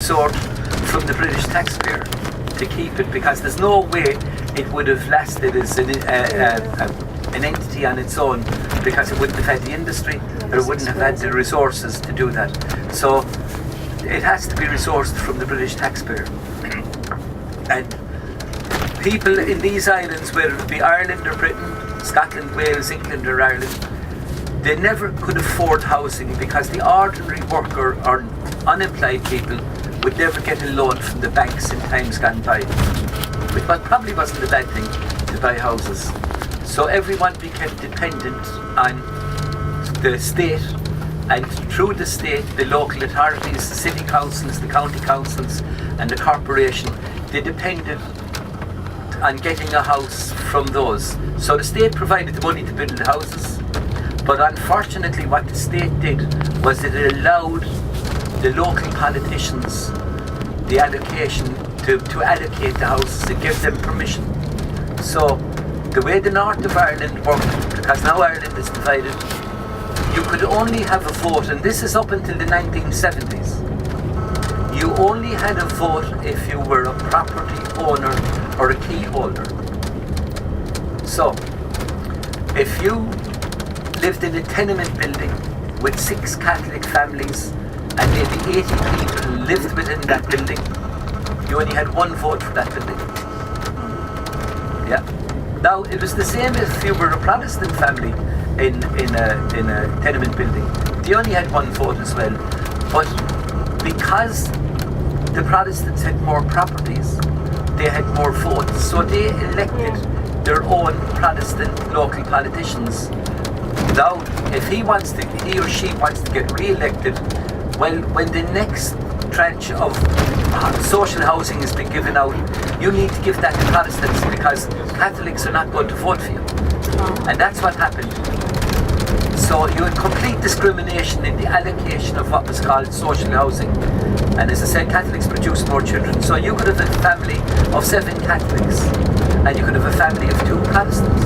resort from the British taxpayer to keep it, because there's no way it would have lasted as an entity on its own, because it wouldn't have had the industry, or it wouldn't have had the resources to do that. So it has to be resourced from the British taxpayer. And people in these islands, whether it be Ireland or Britain, Scotland, Wales, England or Ireland, they never could afford housing, because the ordinary worker or unemployed people would never get a loan from the banks in times gone by, which probably wasn't a bad thing to buy houses. So everyone became dependent on the state, and through the state, the local authorities, the city councils, the county councils and the corporation, they depended on getting a house from those. So the state provided the money to build the houses, but unfortunately what the state did was that it allowed the local politicians the allocation to allocate the houses. It gave them permission. So the way the north of Ireland worked, because now Ireland is divided, you could only have a vote, and this is up until the 1970s. You only had a vote if you were a property owner or a key holder. So if you lived in a tenement building with 6 Catholic families and maybe 80 people lived within that building, you only had 1 vote for that building. Yeah. Now it was the same if you were a Protestant family in a tenement building. They only had 1 vote as well. But because the Protestants had more properties, they had more votes, so they elected their own Protestant local politicians. Now, if he or she wants to get re-elected, well, when the next tranche of social housing has been given out, you need to give that to Protestants, because Catholics are not going to vote for you. And that's what happened. So you had complete discrimination in the allocation of what was called social housing. And as I said, Catholics produce more children. So you could have a family of 7 Catholics, and you could have a family of 2 Protestants.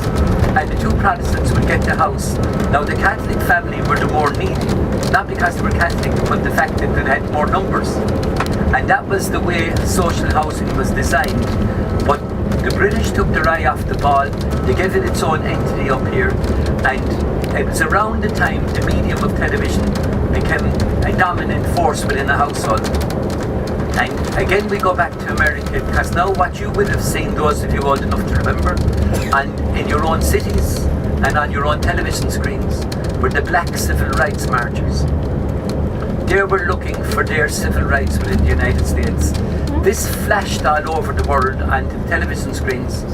And the 2 Protestants would get the house. Now the Catholic family were the more needy, not because they were Catholic, but the fact that they had more numbers. And that was the way social housing was designed. But the British took their eye off the ball. They gave it its own entity up here, and it was around the time the medium of television became a dominant force within a household. And again we go back to America, because now what you would have seen, those of you old enough to remember, and in your own cities and on your own television screens, were the black civil rights marchers. They were looking for their civil rights within the United States. This flashed all over the world on the television screens.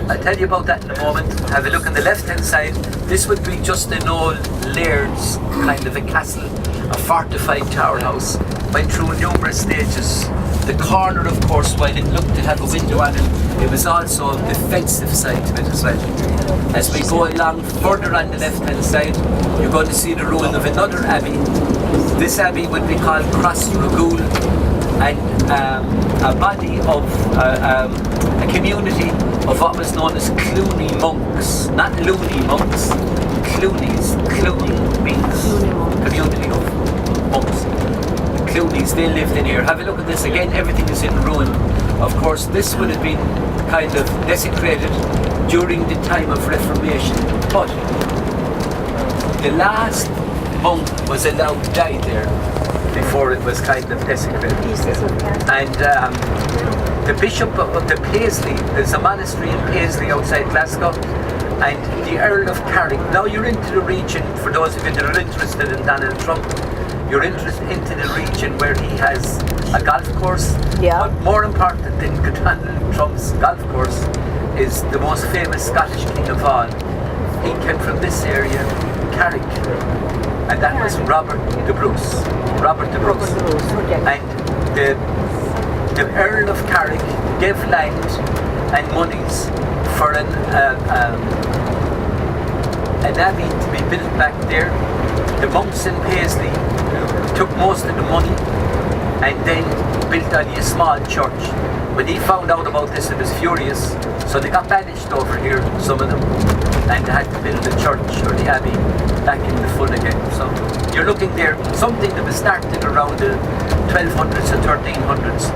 I'll tell you about that in a moment. Have a look on the left hand side. This would be just an old laird's kind of a castle, a fortified tower house. Went through numerous stages. The corner, of course, while it looked to have a window on it, it was also a defensive side to it as well. As we go along further on the left hand side, you're going to see the ruin of another abbey. This abbey would be called Cross Ragul, and a body of a community of what was known as Clooney monks, not loony monks, Cloonies. Clooney means community of monks. Cloonies, they lived in here. Have a look at this again, everything is in ruin. Of course, this would have been kind of desecrated during the time of Reformation, but the last monk was allowed to die there before it was kind of desecrated. And the Bishop of the Paisley, there's a monastery in Paisley outside Glasgow, and the Earl of Carrick. Now you're into the region, for those of you that are interested in Donald Trump, you're interested into the region where he has a golf course. Yeah. But more important than Donald Trump's golf course is the most famous Scottish king of all. He came from this area, Carrick, and that was Robert the Bruce. Robert the Bruce. And the Earl of Carrick gave land and monies for an abbey to be built back there. The monks in Paisley took most of the money and then built only a small church. When he found out about this, he was furious, so they got banished over here, some of them. and they had to build the church or the abbey back in the full again. So you're looking there, something that was started around the 1200s and 1300s,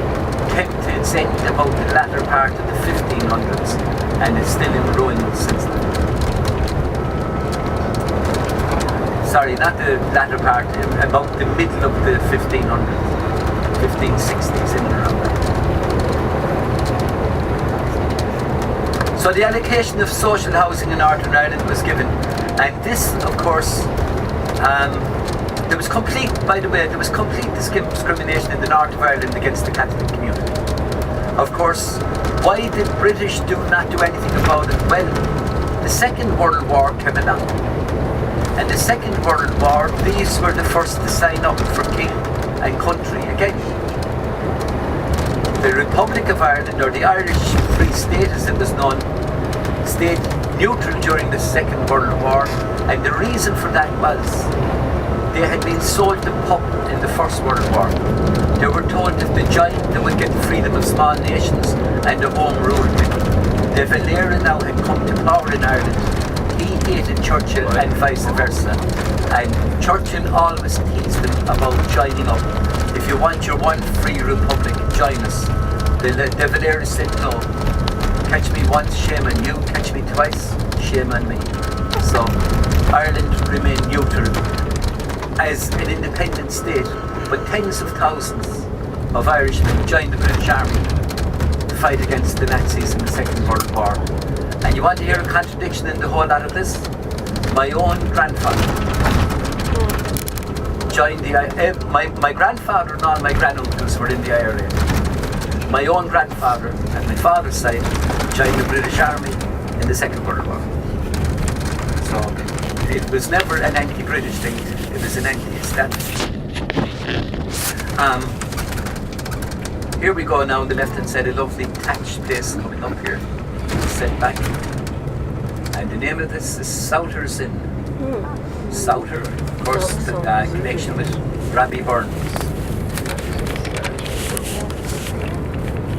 came to its end about the latter part of the 1500s, and it's still in ruins since then. Sorry, not the latter part, about the middle of the 1500s, 1560s, in and around that. So the allocation of social housing in Northern Ireland was given, and this, of course, there was complete discrimination in the north of Ireland against the Catholic community. Of course, why did British not do anything about it? Well, the Second World War came along, and the Second World War, these were the first to sign up for king and country again. The Republic of Ireland, or the Irish Free State as it was known, stayed neutral during the Second World War, and the reason for that was they had been sold the pup in the First World War. They were told if they joined, they would get the freedom of small nations and a home rule. De Valera now had come to power in Ireland. He hated Churchill and vice versa, and Churchill always teased them about joining up. If you want your one free republic, join us. De Valera said no. Catch me once, shame on you. Catch me twice, shame on me. So Ireland remained neutral as an independent state, but tens of thousands of Irishmen joined the British Army to fight against the Nazis in the Second World War. And you want to hear a contradiction in the whole lot of this? My own grandfather joined the my grandfather and all my granduncles were in the IRA. My own grandfather and my father's side joined the British Army in the Second World War. So it was never an anti-British thing, it was an anti-establishment. Here we go now on the left hand side, a lovely thatched place coming up here, set back. And the name of this is Souter's Inn. Souter, of course, the connection with Robbie Burns.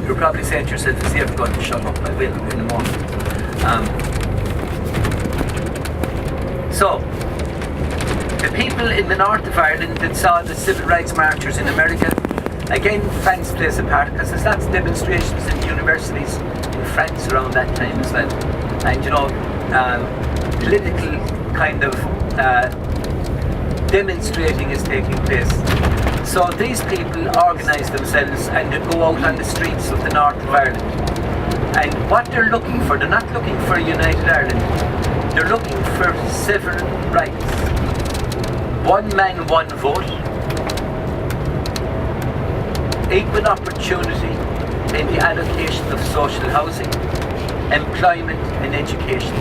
You're probably saying to yourself, is he ever going to shut up? I will in a moment. So, the people in the north of Ireland that saw the civil rights marchers in America, again, France plays a part, because there's lots of demonstrations in universities in France around that time as well. And you know, political kind of demonstrating is taking place. So these people organise themselves and they go out on the streets of the north of Ireland. And what they're looking for, they're not looking for a united Ireland, they're looking for civil rights. One man, one vote, equal opportunity in the allocation of social housing, employment and education.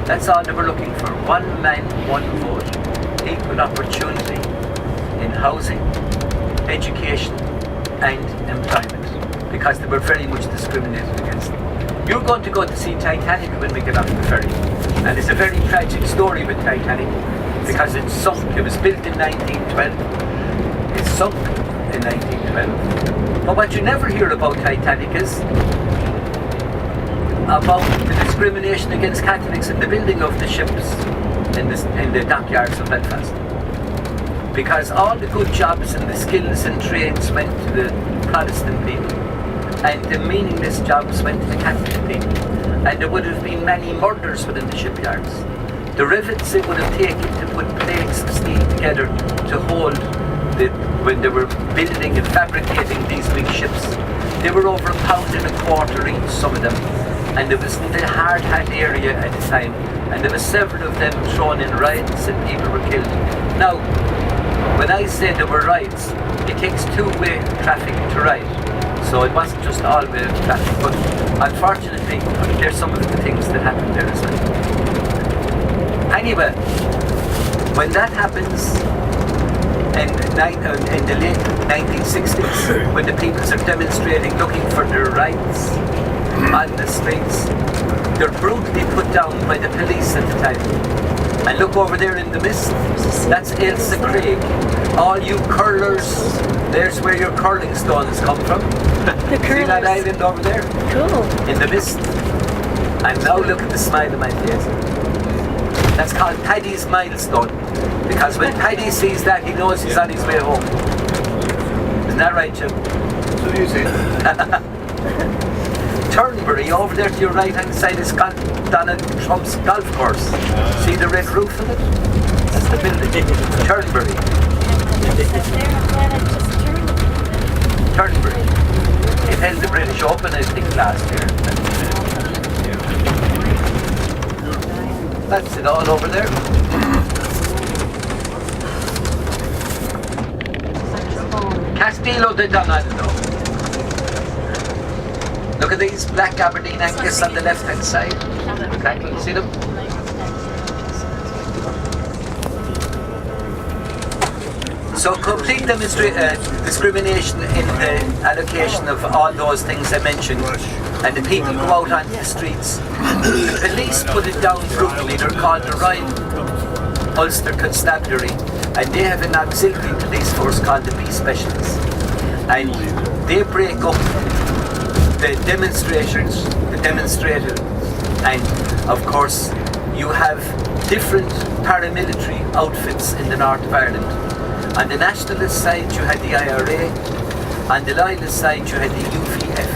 That's all they were looking for. One man, one vote, equal opportunity in housing, education and employment, because they were very much discriminated against. You're going to go to see Titanic when we get off the ferry, and it's a very tragic story with Titanic because it sunk. It was built in 1912. It sunk in 1912. But what you never hear about Titanic is about the discrimination against Catholics in the building of the ships in the dockyards of Belfast. Because all the good jobs and the skills and trades went to the Protestant people, and the meaningless jobs went to the Catholic people. And there would have been many murders within the shipyards. The rivets it would have taken to put plates of steel together to hold when they were building and fabricating these big ships. They were over £1.25 each, some of them. And it was in the hard hat area at the time. And there were several of them thrown in riots and people were killed. Now, when I say there were riots, it takes two-way traffic to ride. So it wasn't just all-way traffic, but unfortunately, there's some of the things that happened there as well. Anyway, when that happens, in the late 1960s, when the people are demonstrating, looking for their rights on the streets, they're brutally put down by the police at the time. And look over there in the mist, that's Ailsa Craig. All you curlers, there's where your curling stones come from. The curlers. See that island over there? Cool. In the mist. And now look at the smile on my face. That's called Paddy's milestone. Because when Paddy sees that, he knows he's on his way home. Isn't that right, Jim? So you say. Turnberry, over there to your right hand side is Donald Trump's golf course. See the red roof of it? That's the building. Turnberry. Turnberry. It held the British Open, I think, last year. That's it all over there. Castillo de Donaldo. Look at these black Aberdeen Angus on the left hand side. Can see them? So complete discrimination in the allocation of all those things I mentioned, and the people go out onto the streets. The police put it down brutally. They're called the Royal Ulster Constabulary, and they have an auxiliary police force called the Peace Specialists, and they break up the demonstrators, and of course you have different paramilitary outfits in the north of Ireland. On the nationalist side you had the IRA, on the loyalist side you had the UVF,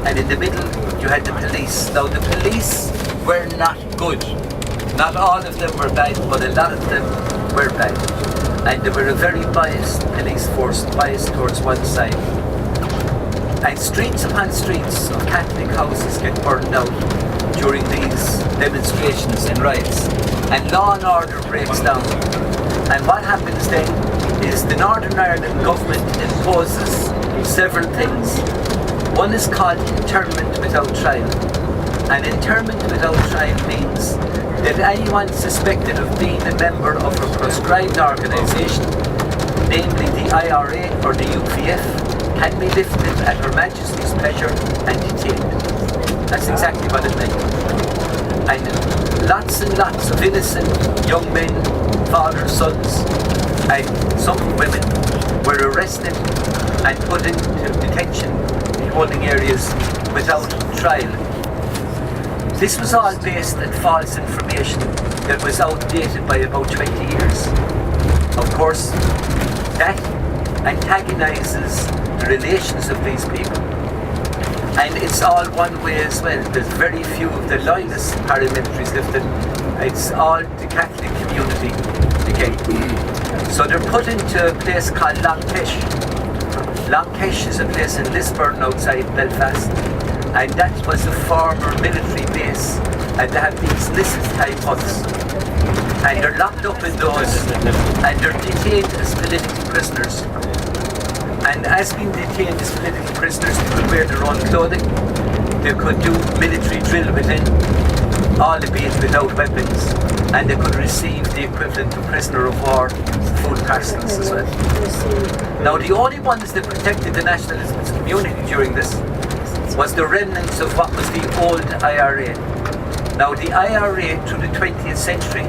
and in the middle you had the police. Now the police were not good. Not all of them were bad, but a lot of them were bad. And they were a very biased police force, biased towards one side. And streets upon streets of Catholic houses get burned out during these demonstrations and riots. And law and order breaks down. And what happens then is the Northern Ireland government imposes several things. One is called internment without trial. And internment without trial means that anyone suspected of being a member of a proscribed organisation, namely the IRA or the UVF, can be lifted at Her Majesty's pleasure and detained. That's exactly what it meant. And lots of innocent young men, fathers, sons, and some women were arrested and put into detention in holding areas without trial. This was all based on false information that was outdated by about 20 years. Of course, that antagonises the relations of these people. And it's all one way as well. There's very few of the loyalist paramilitaries lifted. It's all the Catholic community again. So they're put into a place called Longkesh. Longkesh is a place in Lisburn outside Belfast. And that was a former military base. And they have these list-type huts. And they're locked up in those. And they're detained as political prisoners. And as being detained as political prisoners, they could wear their own clothing. They could do military drill within, albeit without weapons. And they could receive the equivalent of prisoner of war food parcels as well. Now the only ones that protected the nationalist community during this was the remnants of what was the old IRA. Now the IRA through the 20th century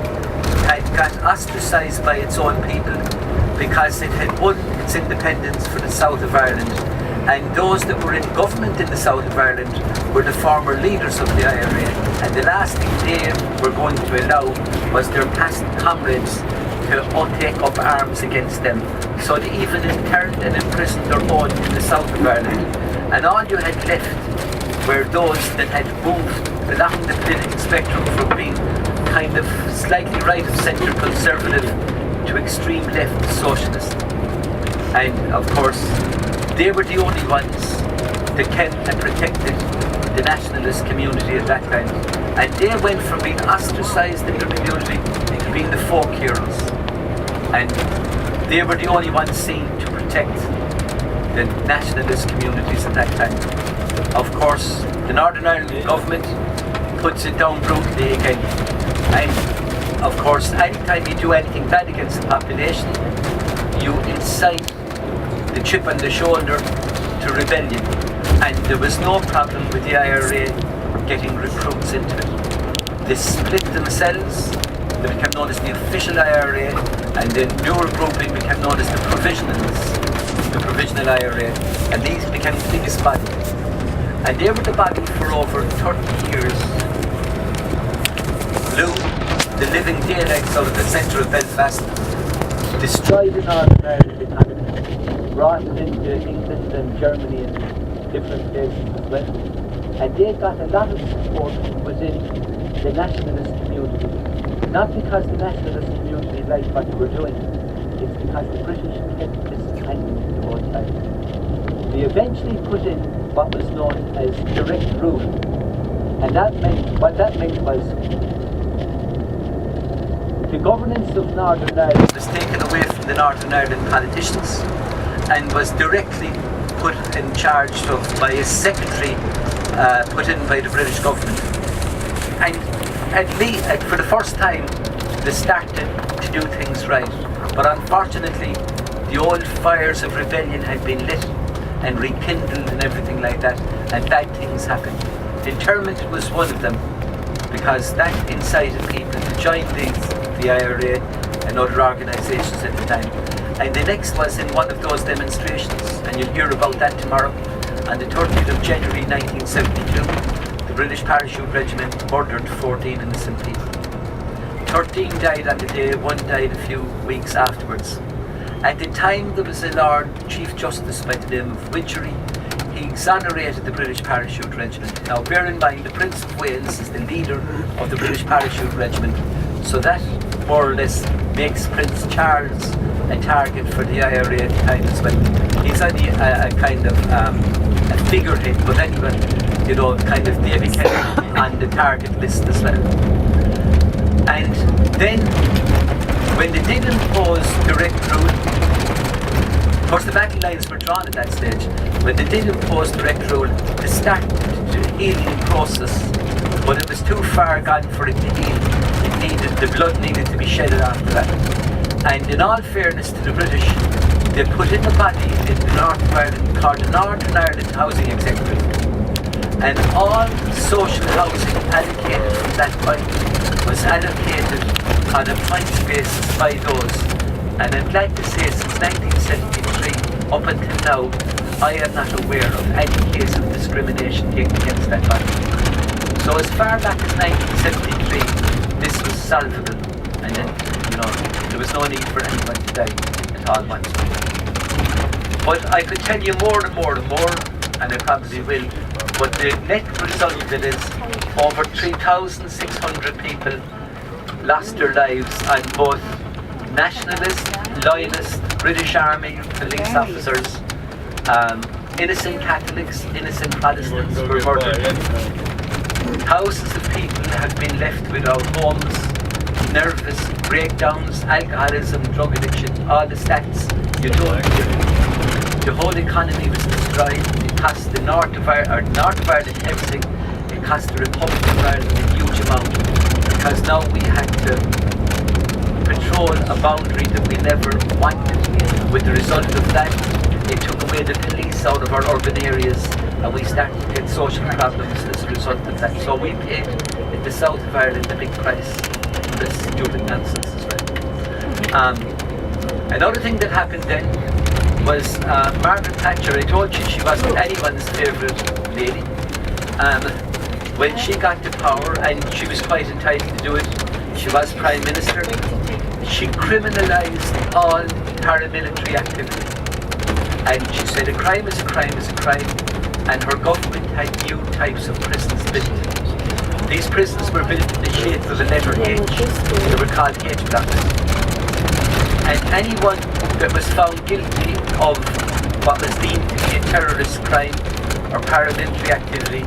had got ostracised by its own people because it had won its independence for the south of Ireland, and those that were in government in the south of Ireland were the former leaders of the IRA, and the last thing they were going to allow was their past comrades to take up arms against them. So they even interned and imprisoned their own in the south of Ireland, and all you had left were those that had moved along the political spectrum from being kind of slightly right of centre conservative to extreme left socialist. And of course, they were the only ones that kept and protected the nationalist community at that time. And they went from being ostracised in their community to being the folk heroes. And they were the only ones seen to protect the nationalist communities at that time. Of course, the Northern Ireland government puts it down brutally again. And of course, anytime you do anything bad against the population, you incite the chip on the shoulder to rebellion. And there was no problem with the IRA getting recruits into it. They split themselves. They became known as the official IRA, and the newer grouping became known as the provisional IRA, and these became the biggest body. And they were the body for over 30 years. Blew the living daylights out of the centre of Belfast, destroyed the Northern Ireland economy, brought it into England and Germany and different places as well. And they got a lot of support within the nationalist community. Not because the nationalist community liked what they were doing, it's because the British kept dishandling the whole time. They eventually put in what was known as direct rule. And what that meant was the governance of Northern Ireland was taken away from the Northern Ireland politicians and was directly put in charge of by a secretary put in by the British government. And for the first time, they started to do things right. But unfortunately, the old fires of rebellion had been lit and rekindled and everything like that, and bad things happened. Interment was one of them, because that incited people to join the IRA and other organisations at the time. And the next was in one of those demonstrations, and you'll hear about that tomorrow. On the 30th of January 1972, the British Parachute Regiment murdered 14 innocent people. 13 died on the day, 1 died a few weeks afterwards. At the time, there was a Lord Chief Justice by the name of Widgery. He exonerated the British Parachute Regiment. Now bear in mind, the Prince of Wales is the leader of the British Parachute Regiment, so that more or less makes Prince Charles a target for the IRA at the time as well. He's only a kind of a figurehead, but anyway, you know, kind of they became on the target list as well. And then, when they did impose direct rule, of course the battle lines were drawn at that stage. When they did impose direct rule, they started the healing process, but it was too far gone for it to heal. The blood needed to be shedded after that. And in all fairness to the British, they put in a body in the North of Ireland called the Northern Ireland Housing Executive. And all social housing allocated from that point was allocated on a points basis by those. And I'm glad to say since 1973 up until now, I am not aware of any case of discrimination taken against that body. So as far back as 1973, this was solvable, and then, you know, there was no need for anyone to die at all once. But I could tell you more and more and more, and I probably will, but the net result of it is over 3,600 people lost their lives on both nationalist, loyalist, British Army, police officers, innocent Catholics, innocent Protestants were murdered. Thousands of people have been left without homes, nervous breakdowns, alcoholism, drug addiction, all the stats you don't hear. The whole economy was destroyed. It cost the North of Ireland everything. It cost the Republic of Ireland a huge amount, because now we had to patrol a boundary that we never wanted. With the result of that, it took away the police out of our urban areas, and we started to get social problems as a result of that. So we paid in the south of Ireland a big price for this stupid nonsense as well. Another thing that happened then was Margaret Thatcher. I told you she wasn't anyone's favourite lady. When she got to power, and she was quite entitled to do it, she was Prime Minister, she criminalised all paramilitary activity. And she said a crime is a crime is a crime, and her government had new types of prisons built. These prisons were built in the shape of a letter H. They were called H blocks. And anyone that was found guilty of what was deemed to be a terrorist crime or paramilitary activity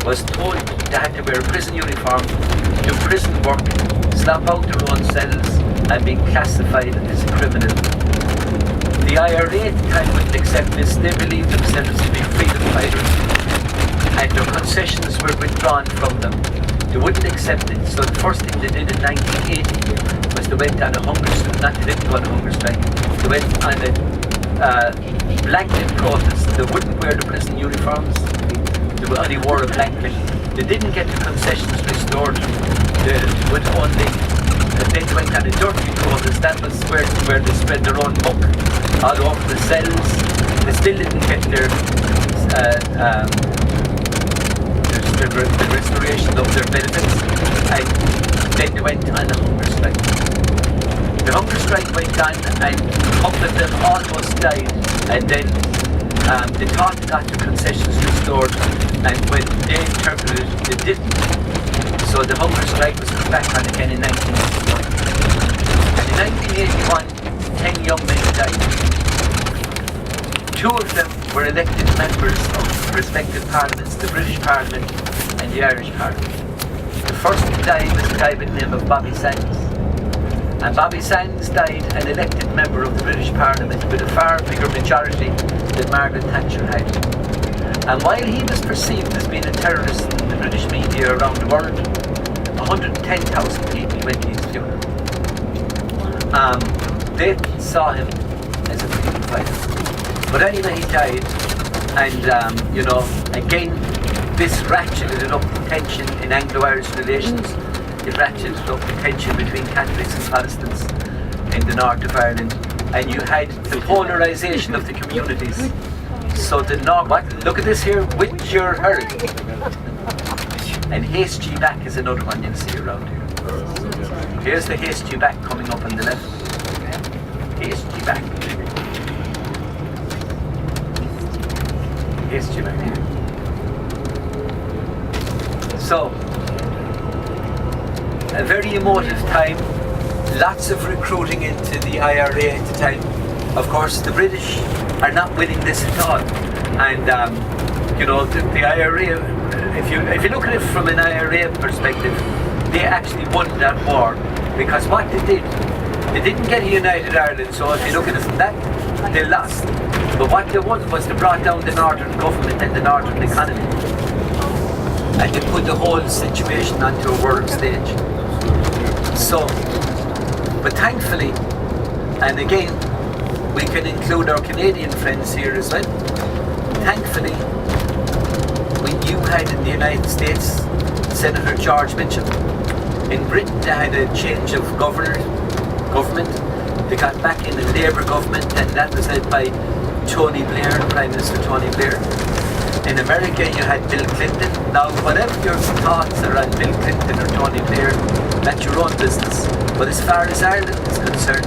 was told they had to wear a prison uniform, do prison work, slop out their own cells, and be classified as a criminal. The IRA at the time wouldn't accept this. They believed themselves to be freedom fighters, and their concessions were withdrawn from them. They wouldn't accept it. So the first thing they did in 1980 was they went on a hunger strike. Not they didn't go on a hunger strike. They went on a blanket protest. They wouldn't wear the prison uniforms. They only wore a blanket. They didn't get the concessions restored. They would only. They went on a dirty protest. That was where they spread their own muck all over the cells. They still didn't get their the restoration of their benefits, and then they went on a hunger strike. The hunger strike went on, and a couple of them almost died, and then they thought they got their concessions restored, and when they interpreted it, they didn't. So the hunger strike was put back on again in 1981. And in 1981, 10 young men died. 2 of them were elected members of respective parliaments, the British Parliament and the Irish Parliament. The first to die was a guy by the name of Bobby Sands. And Bobby Sands died an elected member of the British Parliament with a far bigger majority than Margaret Thatcher had. And while he was perceived as being a terrorist in the British media around the world, 110,000 people went to his funeral. They saw him as a freedom fighter. But anyway, he died, and again, this ratcheted up the tension in Anglo-Irish relations. It ratcheted up the tension between Catholics and Protestants in the north of Ireland, and you had the polarisation of the communities. So the north, look at this here, with your hurry. And Haste Ye Back is another one you'll see around here. Here's the Haste Ye Back coming up on the left. Haste Ye Back. Haste Ye Back here. So, a very emotive time, lots of recruiting into the IRA at the time. Of course, the British are not winning this at all. And, the IRA, if you look at it from an IRA perspective, they actually won that war, because what they did, they didn't get a united Ireland, so if you look at it from that, they lost. But what they won was they brought down the northern government and the northern economy. And they put the whole situation onto a world stage. So, but thankfully, and again, we can include our Canadian friends here as well. Thankfully, when you had in the United States Senator George Mitchell, in Britain they had a change of government. They got back in the Labour government, and that was led by Tony Blair, Prime Minister Tony Blair. In America you had Bill Clinton. Now whatever your thoughts are on Bill Clinton or Tony Blair, that's your own business. But as far as Ireland is concerned,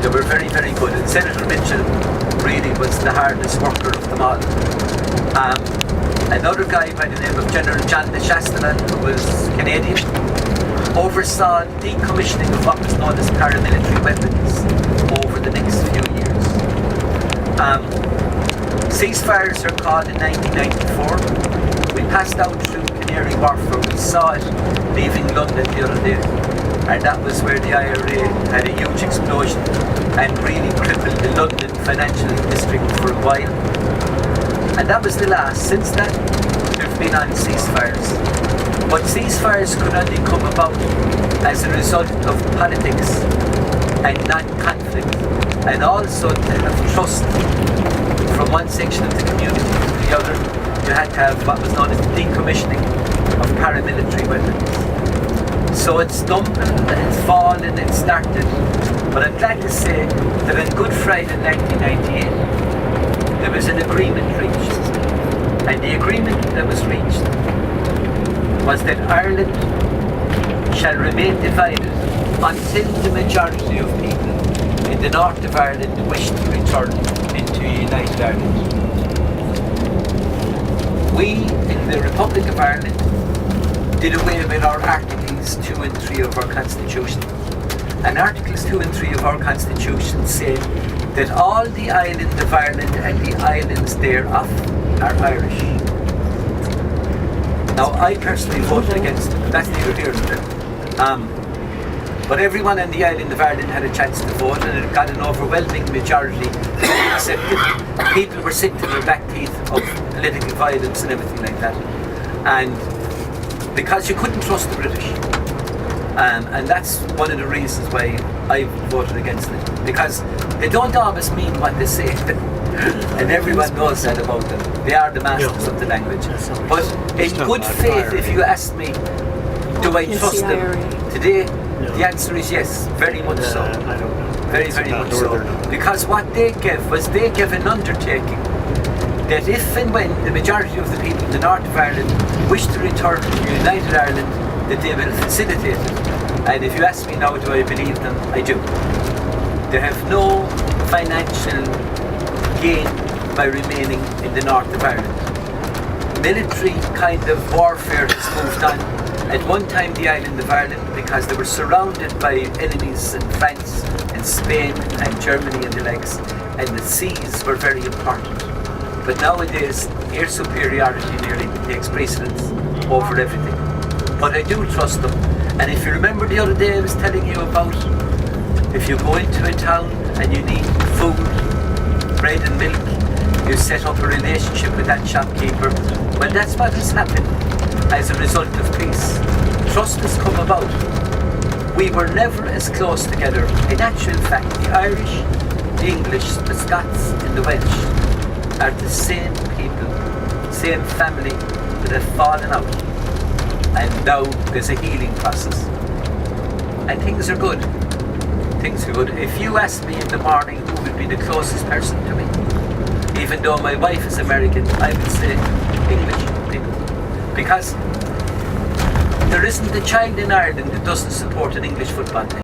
they were very, very good. And Senator Mitchell really was the hardest worker of them all. Another guy by the name of General John de Chastelain, who was Canadian, oversaw decommissioning of what was known as paramilitary weapons over the next few years. Ceasefires are called in 1994. We passed out through Canary Wharf, where we saw it leaving London the other day. And that was where the IRA had a huge explosion and really crippled the London financial district for a while. And that was the last. Since then, we've been on ceasefires. But ceasefires could only come about as a result of politics and not conflict. And also to have trust from one section of the community to the other, you had to have what was known as the decommissioning of paramilitary weapons. So it's stumbled and it's fallen and it's started. But I'm glad to say that on Good Friday 1998, there was an agreement reached. And the agreement that was reached was that Ireland shall remain divided until the majority of people in the north of Ireland wish to return into United Ireland. We, in the Republic of Ireland, did away with our Articles 2 and 3 of our Constitution. And Articles 2 and 3 of our Constitution say that all the island of Ireland and the islands thereof are Irish. Now, I personally voted against it, but that's neither here nor there. But everyone on the island of Ireland had a chance to vote, and it got an overwhelming majority accepted. People were sick to their back teeth of political violence and everything like that. And because you couldn't trust the British. And that's one of the reasons why I voted against it. Because they don't always mean what they say. And everyone knows that about them. They are the masters of the language. But in good faith, if you ask me, do I trust them today? The answer is yes, very much so. I don't know. Very, very much so. Because what they gave was, they gave an undertaking that if and when the majority of the people in the north of Ireland wish to return to United Ireland, that they will facilitate it. And if you ask me now, do I believe them? I do. They have no financial gain by remaining in the north of Ireland. Military kind of warfare has moved on. At one time, the island of Ireland, because they were surrounded by enemies in France and Spain and Germany and the likes, and the seas were very important. But nowadays, air superiority nearly takes precedence over everything. But I do trust them. And if you remember the other day I was telling you about, if you go into a town and you need food, bread and milk, you set up a relationship with that shopkeeper. Well, that's what has happened as a result of peace. Trust has come about. We were never as close together. In actual fact, the Irish, the English, the Scots and the Welsh are the same people, same family that have fallen out. And now there's a healing process. And things are good. Things are good. If you ask me in the morning who would be the closest person to me, even though my wife is American, I would say English people. Because there isn't a child in Ireland that doesn't support an English football team.